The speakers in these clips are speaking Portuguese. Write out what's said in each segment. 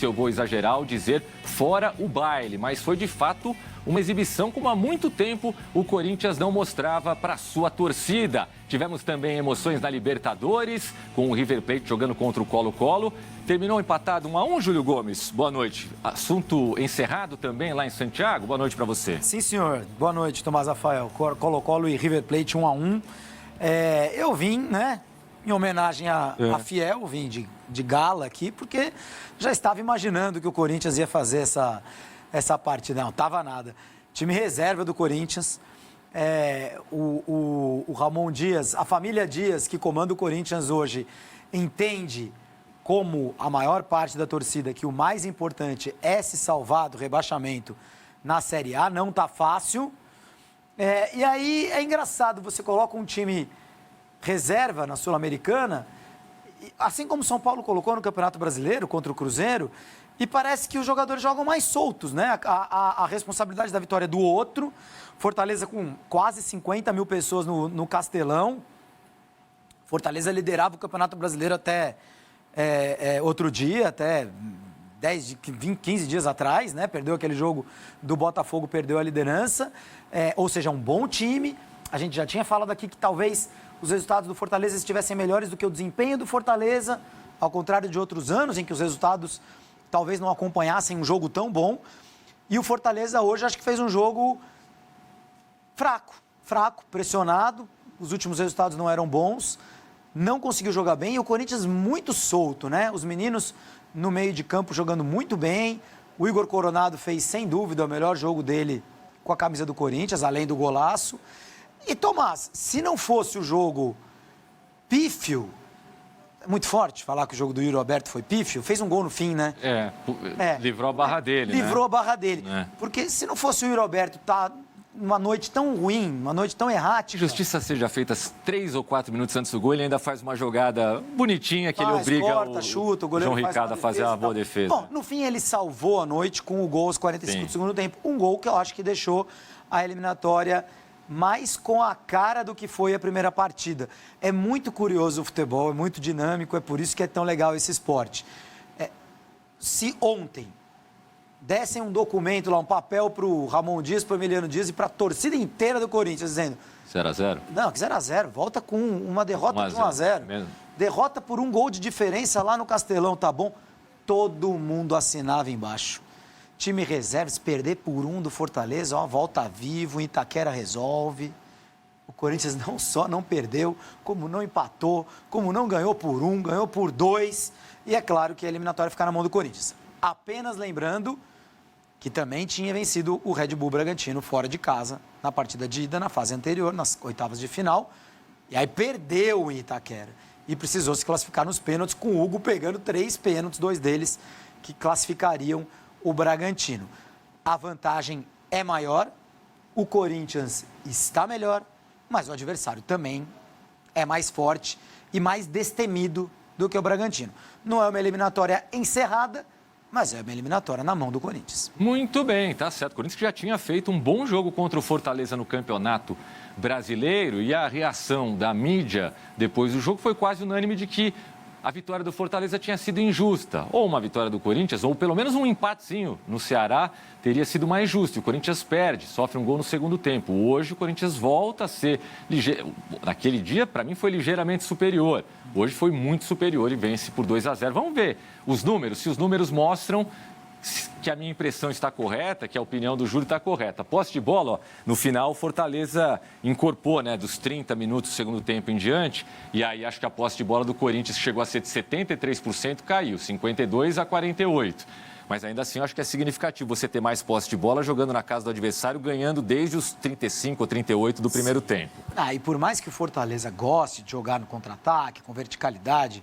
Eu vou exagerar ao dizer fora o baile, mas foi de fato uma exibição como há muito tempo o Corinthians não mostrava para sua torcida. Tivemos também emoções na Libertadores, com o River Plate jogando contra o Colo-Colo. Terminou empatado 1-1, Júlio Gomes. Boa noite. Assunto encerrado também lá em Santiago. Boa noite para você. Sim, senhor. Boa noite, Tomás Rafael. Colo-Colo e River Plate 1-1. Eu vim, né? Em homenagem a Fiel, vim de gala aqui, porque já estava imaginando que o Corinthians ia fazer essa partida. Não, tava nada. Time reserva do Corinthians, o Ramon Dias, a família Dias, que comanda o Corinthians hoje, entende, como a maior parte da torcida, que o mais importante é se salvar do rebaixamento na Série A. Não tá fácil. E aí é engraçado, você coloca um time reserva na Sul-Americana, assim como São Paulo colocou no Campeonato Brasileiro contra o Cruzeiro, e parece que os jogadores jogam mais soltos, né? A responsabilidade da vitória é do outro. Fortaleza com quase 50 mil pessoas no Castelão. Fortaleza liderava o Campeonato Brasileiro até outro dia, até 15 dias atrás, né? Perdeu aquele jogo do Botafogo, perdeu a liderança. Ou seja, um bom time. A gente já tinha falado aqui que talvez os resultados do Fortaleza estivessem melhores do que o desempenho do Fortaleza, ao contrário de outros anos em que os resultados talvez não acompanhassem um jogo tão bom. E o Fortaleza hoje acho que fez um jogo fraco, pressionado. Os últimos resultados não eram bons, não conseguiu jogar bem. E o Corinthians muito solto, né? Os meninos no meio de campo jogando muito bem. O Igor Coronado fez, sem dúvida, o melhor jogo dele com a camisa do Corinthians, além do golaço. E, Tomás, se não fosse o jogo pífio, é muito forte falar que o jogo do Yuri Alberto foi pífio, fez um gol no fim, né? Livrou a barra dele, Livrou né? a barra dele. Porque se não fosse o Yuri Alberto tá numa noite tão ruim, uma noite tão errática... Justiça seja feita 3 ou 4 minutos antes do gol, ele ainda faz uma jogada bonitinha que ele obriga chuta, o goleiro João Ricardo a fazer uma boa defesa. Bom, no fim ele salvou a noite com o gol aos 45 do segundo tempo. Um gol que eu acho que deixou a eliminatória mais com a cara do que foi a primeira partida. É muito curioso o futebol, é muito dinâmico, é por isso que é tão legal esse esporte. Se ontem dessem um documento lá, um papel para o Ramon Dias, para o Emiliano Dias e para a torcida inteira do Corinthians, dizendo... 0-0? Não, que 0-0. Volta com uma derrota de 1-0. Derrota por um gol de diferença lá no Castelão, tá bom? Todo mundo assinava embaixo. Time reserva, se perder por 1 do Fortaleza, ó, volta vivo, Itaquera resolve. O Corinthians não só não perdeu, como não empatou, como não ganhou por 1, ganhou por 2. E é claro que a eliminatória fica na mão do Corinthians. Apenas lembrando que também tinha vencido o Red Bull Bragantino fora de casa, na partida de ida, na fase anterior, nas oitavas de final. E aí perdeu em Itaquera. E precisou se classificar nos pênaltis, com o Hugo pegando 3 pênaltis, 2 deles que classificariam o Bragantino. A vantagem é maior, o Corinthians está melhor, mas o adversário também é mais forte e mais destemido do que o Bragantino. Não é uma eliminatória encerrada, mas é uma eliminatória na mão do Corinthians. Muito bem, tá certo. O Corinthians já tinha feito um bom jogo contra o Fortaleza no Campeonato Brasileiro e a reação da mídia depois do jogo foi quase unânime de que a vitória do Fortaleza tinha sido injusta. Ou uma vitória do Corinthians, ou pelo menos um empatezinho no Ceará teria sido mais justo. E o Corinthians perde, sofre um gol no segundo tempo. Hoje o Corinthians volta a ser ligeiro. Naquele dia, para mim, foi ligeiramente superior. Hoje foi muito superior e vence por 2-0. Vamos ver os números, se os números mostram que a minha impressão está correta, que a opinião do Júlio está correta. Posse de bola, ó, no final o Fortaleza incorporou, né, dos 30 minutos do segundo tempo em diante, e aí acho que a posse de bola do Corinthians chegou a ser de 73%, caiu, 52-48%. Mas ainda assim eu acho que é significativo você ter mais posse de bola jogando na casa do adversário, ganhando desde os 35 ou 38 do primeiro tempo. E por mais que o Fortaleza goste de jogar no contra-ataque, com verticalidade,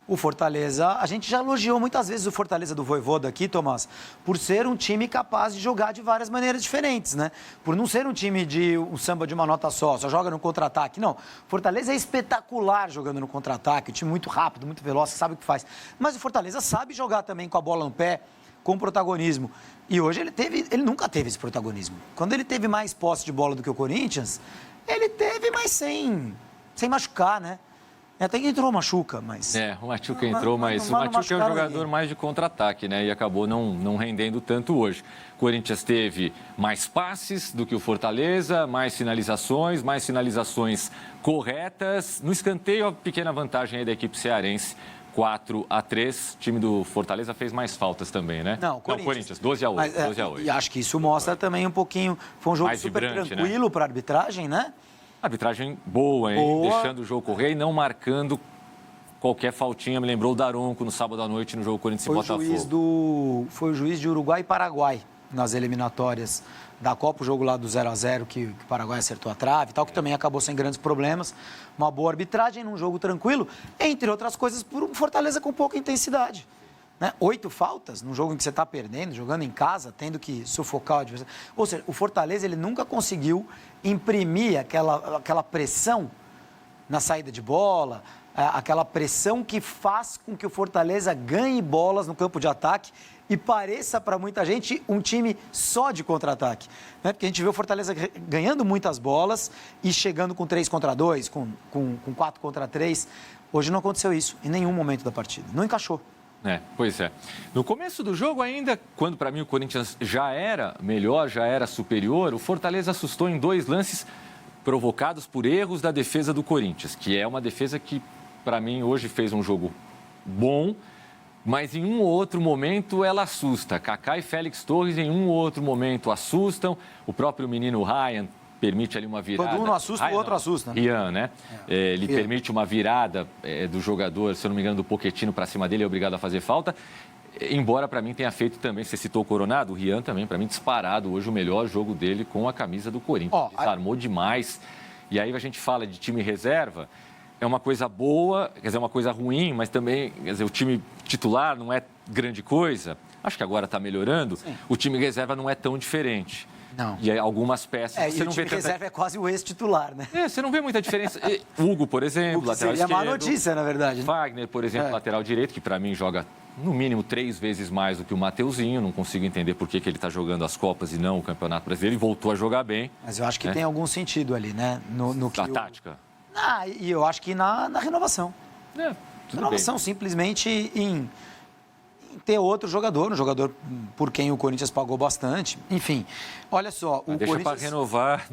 o Fortaleza, a gente já elogiou muitas vezes o Fortaleza do Vojvoda aqui, Tomás, por ser um time capaz de jogar de várias maneiras diferentes, né? Por não ser um time de um samba de uma nota só joga no contra-ataque, não. Fortaleza é espetacular jogando no contra-ataque, um time muito rápido, muito veloz, sabe o que faz. Mas o Fortaleza sabe jogar também com a bola no pé, com protagonismo. E hoje ele nunca teve esse protagonismo. Quando ele teve mais posse de bola do que o Corinthians, ele teve, mas sem machucar, né? Até que entrou o Machuca, mas... O Machuca entrou, mas o Machuca é um jogador mais de contra-ataque, né? E acabou não rendendo tanto hoje. O Corinthians teve mais passes do que o Fortaleza, mais finalizações corretas. No escanteio, a pequena vantagem aí da equipe cearense, 4-3. O time do Fortaleza fez mais faltas também, né? Não, Corinthians 12-8. 12-8. E acho que isso mostra também um pouquinho... Foi um jogo mais super vibrante, tranquilo, né? Para a arbitragem, né? Arbitragem boa, hein? Deixando o jogo correr e não marcando qualquer faltinha. Me lembrou o Daronco no sábado à noite no jogo Corinthians e Botafogo. Foi o juiz de Uruguai e Paraguai nas eliminatórias da Copa, o jogo lá do 0-0 que o Paraguai acertou a trave e tal, que também acabou sem grandes problemas. Uma boa arbitragem num jogo tranquilo, entre outras coisas, por um Fortaleza com pouca intensidade. Né? 8 faltas num jogo em que você está perdendo, jogando em casa, tendo que sufocar o adversário. Ou seja, o Fortaleza ele nunca conseguiu imprimir aquela pressão na saída de bola, aquela pressão que faz com que o Fortaleza ganhe bolas no campo de ataque e pareça para muita gente um time só de contra-ataque. Né? Porque a gente vê o Fortaleza ganhando muitas bolas e chegando com 3 contra 2, com 4 contra 3. Hoje não aconteceu isso em nenhum momento da partida. Não encaixou. Pois é. No começo do jogo ainda, quando para mim o Corinthians já era melhor, já era superior, o Fortaleza assustou em 2 lances provocados por erros da defesa do Corinthians, que é uma defesa que, para mim, hoje fez um jogo bom, mas em um ou outro momento ela assusta. Kaká e Félix Torres em um ou outro momento assustam, o próprio menino Ryan permite ali uma virada. Quando um não assusta, o outro assusta. Né? Rian, né? Ele permite uma virada do jogador, se eu não me engano, do Pochettino para cima dele, é obrigado a fazer falta. Embora para mim tenha feito também, você citou o Coronado, o Rian também, para mim, disparado hoje o melhor jogo dele com a camisa do Corinthians. Desarmou demais. E aí a gente fala de time reserva, é uma coisa boa, quer dizer, uma coisa ruim, mas também, quer dizer, o time titular não é grande coisa. Acho que agora está melhorando. Sim. O time reserva não é tão diferente. Não. E aí, algumas peças... você não vê reserva é quase o ex-titular, né? Você não vê muita diferença. Hugo, por exemplo, lateral esquerdo. Seria má notícia, na verdade. Né? Fagner, por exemplo, lateral direito, que para mim joga no mínimo 3 vezes mais do que o Mateuzinho. Não consigo entender por que ele está jogando as Copas e não o Campeonato Brasileiro. Ele voltou a jogar bem. Mas eu acho que tem algum sentido ali, né? No que tática? E eu acho que na renovação. Renovação, simplesmente em ter outro jogador, um jogador por quem o Corinthians pagou bastante. Enfim, olha só... Deixa Corinthians... para renovar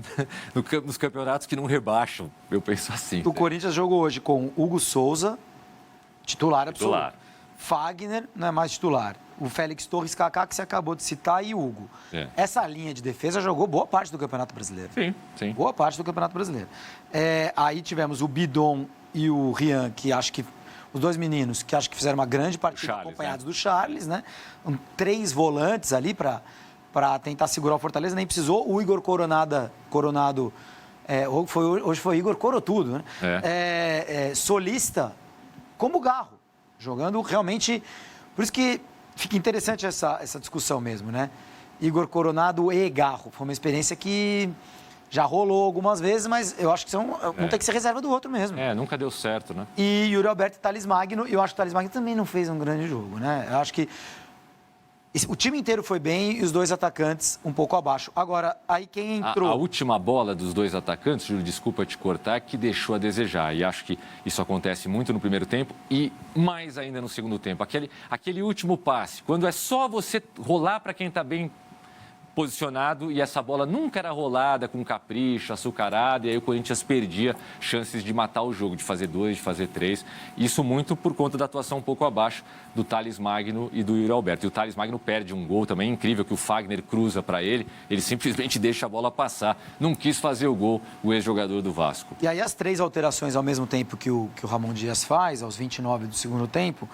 nos campeonatos que não rebaixam, eu penso assim. O Corinthians jogou hoje com Hugo Souza, titular absoluto. Fagner não é mais titular. O Félix Torres, Kaká, que você acabou de citar, e Hugo. Essa linha de defesa jogou boa parte do Campeonato Brasileiro. Sim. Boa parte do Campeonato Brasileiro. Aí tivemos o Bidon e o Rian, que acho que... Os 2 meninos, que acho que fizeram uma grande partida, acompanhados do Charles, né? 3 volantes ali para tentar segurar o Fortaleza. Nem precisou. O Igor Coronado... hoje foi Igor Corotudo, né? Solista como Garro. Jogando realmente... Por isso que fica interessante essa discussão mesmo, né? Igor Coronado e Garro. Foi uma experiência que já rolou algumas vezes, mas eu acho que um tem que ser reserva do outro mesmo. Nunca deu certo, né? E Yuri Alberto e Thales Magno, eu acho que o Thales Magno também não fez um grande jogo, né? Eu acho que o time inteiro foi bem e os 2 atacantes um pouco abaixo. Agora, aí quem entrou... A última bola dos 2 atacantes, Júlio, desculpa te cortar, que deixou a desejar. E acho que isso acontece muito no primeiro tempo e mais ainda no segundo tempo. Aquele último passe, quando é só você rolar para quem está bem posicionado e essa bola nunca era rolada com capricho, açucarada, e aí o Corinthians perdia chances de matar o jogo, de fazer 2, de fazer 3. Isso muito por conta da atuação um pouco abaixo do Thales Magno e do Yuri Alberto. E o Thales Magno perde um gol também incrível, que o Fagner cruza para ele simplesmente deixa a bola passar. Não quis fazer o gol, o ex-jogador do Vasco. E aí as 3 alterações ao mesmo tempo que o Ramon Dias faz, aos 29 do segundo tempo,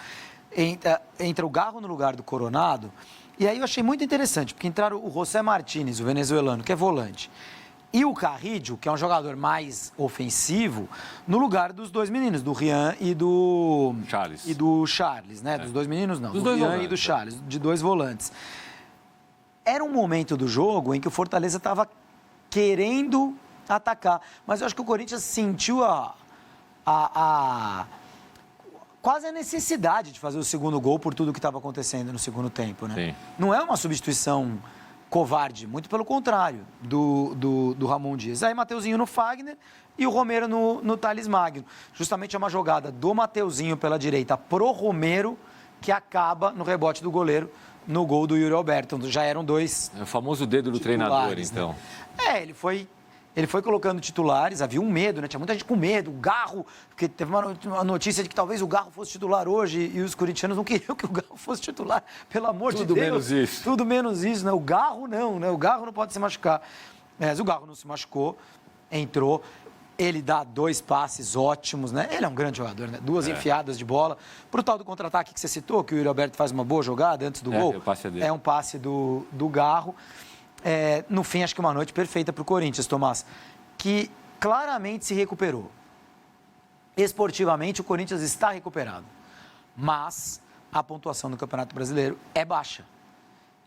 entra o Garro no lugar do Coronado. E aí eu achei muito interessante, porque entraram o José Martínez, o venezuelano, que é volante, e o Carrillo, que é um jogador mais ofensivo, no lugar dos 2 meninos, do Rian e do Charles, né? Dos 2 meninos, não. Do Rian e do Charles, de 2 volantes. Era um momento do jogo em que o Fortaleza estava querendo atacar, mas eu acho que o Corinthians sentiu quase a necessidade de fazer o segundo gol por tudo que estava acontecendo no segundo tempo, né? Sim. Não é uma substituição covarde, muito pelo contrário do Ramon Dias. Aí Mateuzinho no Fagner e o Romero no Thales Magno. Justamente é uma jogada do Mateuzinho pela direita pro Romero que acaba no rebote do goleiro no gol do Yuri Alberto. Já eram dois. É o famoso dedo do treinador, então. Né? Ele foi colocando titulares, havia um medo, né? Tinha muita gente com medo, o Garro, porque teve uma notícia de que talvez o Garro fosse titular hoje e os corintianos não queriam que o Garro fosse titular, pelo amor de Deus. Tudo menos isso. Tudo menos isso, né? O Garro não, né? O Garro não pode se machucar. Mas o Garro não se machucou, entrou, ele dá 2 passes ótimos, né? Ele é um grande jogador, né? 2 enfiadas de bola. Pro tal do contra-ataque que você citou, que o Yuri Alberto faz uma boa jogada antes do gol. O passe é dele. É um passe do Garro. No fim, acho que uma noite perfeita para o Corinthians, Tomás, que claramente se recuperou. Esportivamente, o Corinthians está recuperado, mas a pontuação do Campeonato Brasileiro é baixa.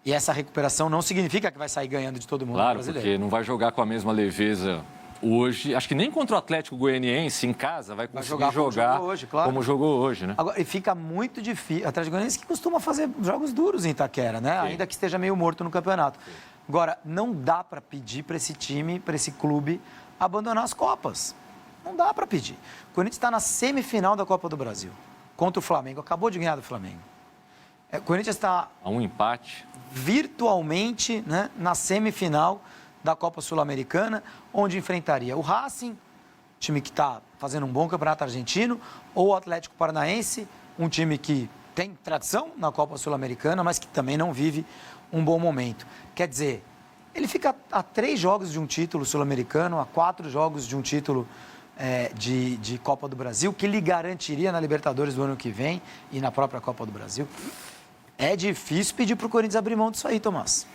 E essa recuperação não significa que vai sair ganhando de todo mundo no brasileiro. Claro, porque não vai jogar com a mesma leveza hoje. Acho que nem contra o Atlético Goianiense em casa vai conseguir jogar como jogou hoje, né? Agora, e fica muito difícil. O Atlético Goianiense que costuma fazer jogos duros em Itaquera, né? Sim. Ainda que esteja meio morto no campeonato. Sim. Agora, não dá para pedir para esse time, para esse clube, abandonar as Copas. Não dá para pedir. O Corinthians está na semifinal da Copa do Brasil, contra o Flamengo. Acabou de ganhar do Flamengo. O Corinthians está... a um empate. Virtualmente, né, na semifinal da Copa Sul-Americana, onde enfrentaria o Racing, time que está fazendo um bom campeonato argentino, ou o Atlético Paranaense, um time que tem tradição na Copa Sul-Americana, mas que também não vive um bom momento. Quer dizer, ele fica a 3 jogos de um título sul-americano, a 4 jogos de um título de Copa do Brasil, que lhe garantiria na Libertadores do ano que vem e na própria Copa do Brasil. É difícil pedir para o Corinthians abrir mão disso aí, Tomás.